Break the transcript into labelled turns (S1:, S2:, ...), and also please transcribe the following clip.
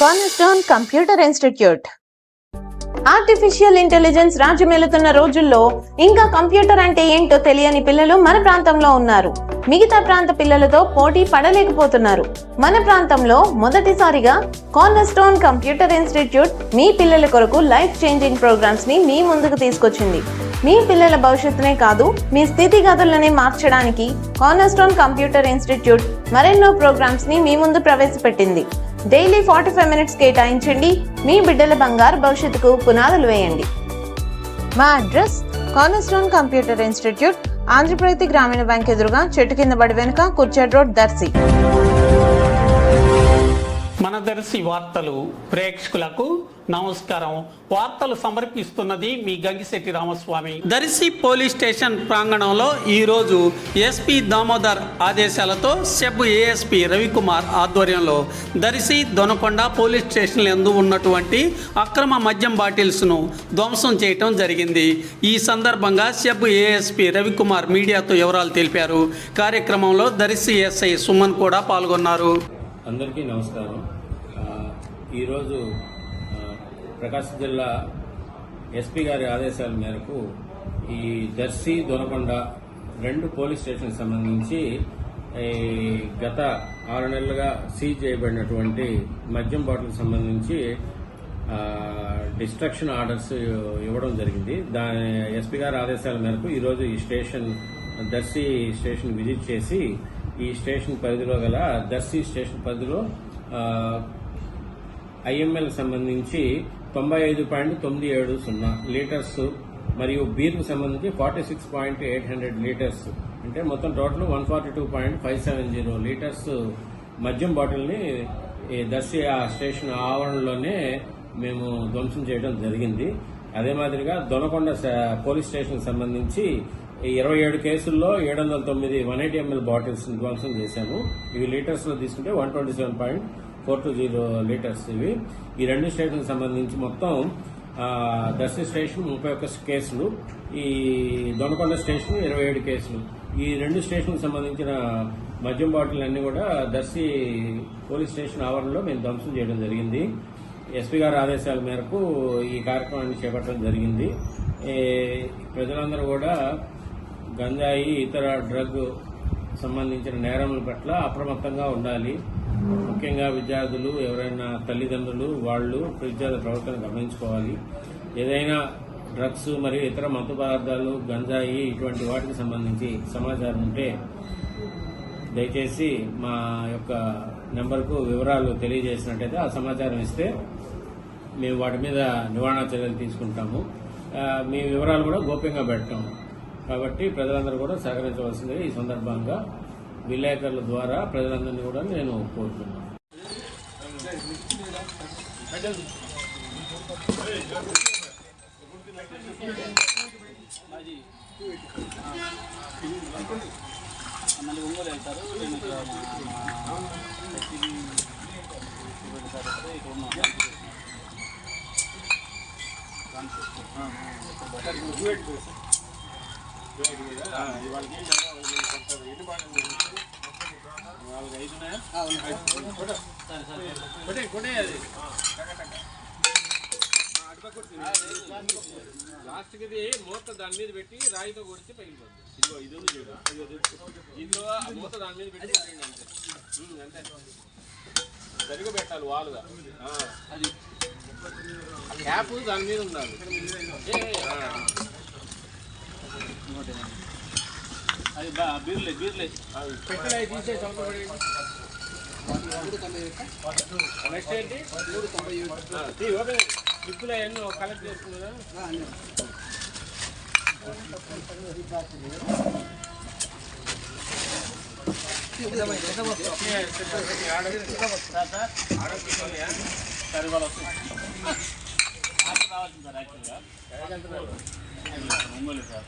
S1: Cornerstone computer institute. Artificial intelligence రాజ్యమేలుతున్న రోజుల్లో ఇంకా కంప్యూటర్ అంటే ఏంటో తెలియని పిల్లలు మన ప్రాంతంలో ఉన్నారు. మిగతా ప్రాంత పిల్లలతో పోటీ పడలేకపోతున్నారు. మన ప్రాంతంలో మొదటిసారిగా కార్నర్స్టోన్ కంప్యూటర్ ఇన్స్టిట్యూట్ మీ పిల్లల కొరకు లైఫ్ చేంజింగ్ ప్రోగ్రామ్స్ ని మీ ముందుకు తీసుకొచ్చింది. మీ పిల్లల భవిష్యత్తునే కాదు, మీ స్థితిగతులనే మార్చడానికి కార్నర్స్టోన్ కంప్యూటర్ ఇన్స్టిట్యూట్ మరెన్నో ప్రోగ్రామ్స్ ని మీ ముందు ప్రవేశపెట్టింది. డైలీ 45 minutes కేటాయించండి. మీ బిడ్డల బంగారు భవిష్యత్తుకు పునాదులు వేయండి. మా address cornerstone computer institute, Andhra Pradesh గ్రామీణ బ్యాంక్ ఎదురుగా, చెట్టు కింద బడి వెనుక, కుర్చేడ్ రోడ్, దర్శి.
S2: మన దర్శి వార్తలు ప్రేక్షకులకు నమస్కారం. వార్తలు సమర్పిస్తున్నది మీ గంగిశెట్టి రామస్వామి. దర్శి పోలీస్ స్టేషన్ ప్రాంగణంలో ఈరోజు ఎస్పీ దామోదర్ ఆదేశాలతో సెబ్ ఏఎస్పీ రవికుమార్ ఆధ్వర్యంలో దర్శి దొనకొండ పోలీస్ స్టేషన్ల యందు ఉన్నటువంటి అక్రమ మద్యం బాటిల్స్ను ధ్వంసం చేయటం జరిగింది. ఈ సందర్భంగా సెబ్ ఏఎస్పీ రవికుమార్ మీడియాతో వివరాలు తెలిపారు. కార్యక్రమంలో దర్శి ఎస్ఐ సుమన్ కూడా పాల్గొన్నారు.
S3: అందరికీ నమస్కారం. ఈరోజు ప్రకాశం జిల్లా ఎస్పీ గారి ఆదేశాల మేరకు ఈ దర్శి దొనకొండ 2 పోలీస్ స్టేషన్కి సంబంధించి గత 6 నెలలుగా సీజ్ చేయబడినటువంటి మద్యం బాటిల్కి సంబంధించి డిస్ట్రక్షన్ ఆర్డర్స్ ఇవ్వడం జరిగింది. దాని ఎస్పీ గారి ఆదేశాల మేరకు ఈరోజు ఈ స్టేషన్ దర్శి స్టేషన్ విజిట్ చేసి ఈ స్టేషన్ పరిధిలో గల దర్శి స్టేషన్ పరిధిలో ఐఎంఎల్ సంబంధించి 95.970 లీటర్స్ మరియు బీర్కు సంబంధించి 46.800 లీటర్స్, అంటే మొత్తం టోటల్ 142.570 లీటర్స్ మద్యం బాటిల్ని దర్శి ఆ స్టేషన్ ఆవరణలోనే మేము ధ్వంసం చేయడం జరిగింది. అదే మాదిరిగా దొనకొండ పోలీస్ స్టేషన్ సంబంధించి 27 కేసుల్లో 709 180 ml బాటిల్స్ ధ్వంసం చేశాము. ఇవి లీటర్స్ లో తీసుకుంటే 127.420 లీటర్స్. ఇవి ఈ 2 స్టేషన్లకు సంబంధించి మొత్తం దర్శి స్టేషన్ 31 కేసులు, ఈ దొనకొండ స్టేషన్ 27 కేసులు. ఈ 2 స్టేషన్లకు సంబంధించిన మద్యం బాటిల్ అన్ని కూడా దర్శి పోలీస్ స్టేషన్ ఆవరణలో మేము ధ్వంసం చేయడం జరిగింది. ఎస్పీ గారి ఆదేశాల మేరకు ఈ కార్యక్రమాన్ని చేపట్టడం జరిగింది. ప్రజలందరూ కూడా గంజాయి ఇతర డ్రగ్ సంబంధించిన నేరముల పట్ల అప్రమత్తంగా ఉండాలి. ముఖ్యంగా విద్యార్థులు, ఎవరైనా తల్లిదండ్రులు వాళ్ళు విద్యార్థుల ప్రవర్తన గమనించుకోవాలి. ఏదైనా డ్రగ్స్ మరియు ఇతర మత్తు పదార్థాలు, గంజాయి ఇటువంటి వాటికి సంబంధించి సమాచారం ఉంటే దయచేసి మా యొక్క నెంబర్కు వివరాలు తెలియజేసినట్టయితే ఆ సమాచారం ఇస్తే మేము వాటి మీద నివారణ చర్యలు తీసుకుంటాము. మీ వివరాలు కూడా గోప్యంగా పెడతాము. కాబట్టి ప్రజలందరూ కూడా సహకరించవలసిందిగా ఈ సందర్భంగా విలేకరుల ద్వారా ప్రజలందరినీ కూడా నేను కోరుతున్నాను.
S4: లాస్ట్కి ఇది మూత దాని మీద పెట్టి రాయితో కొడితే పగిలిపోతుంది. ఇదిగో ఇది ఉంది చూడు, ఇందులో ఆ మూత దాని మీద పెట్టి అంతే అంతే సరిగా పెట్టాలి వాలుగా. అది క్యాప్ దాని మీద ఉండాలి. అది బీర్లే పెట్టిన తీసే సంతపడి నెక్స్ట్ ఏంటి ఓపెన్ ఇప్పుడు ఎన్నో కలెక్ట్ చేస్తుంది సరే వాళ్ళు వస్తుంది రావాల్సింది సార్. యాక్చువల్గా ఒంగోలు సార్.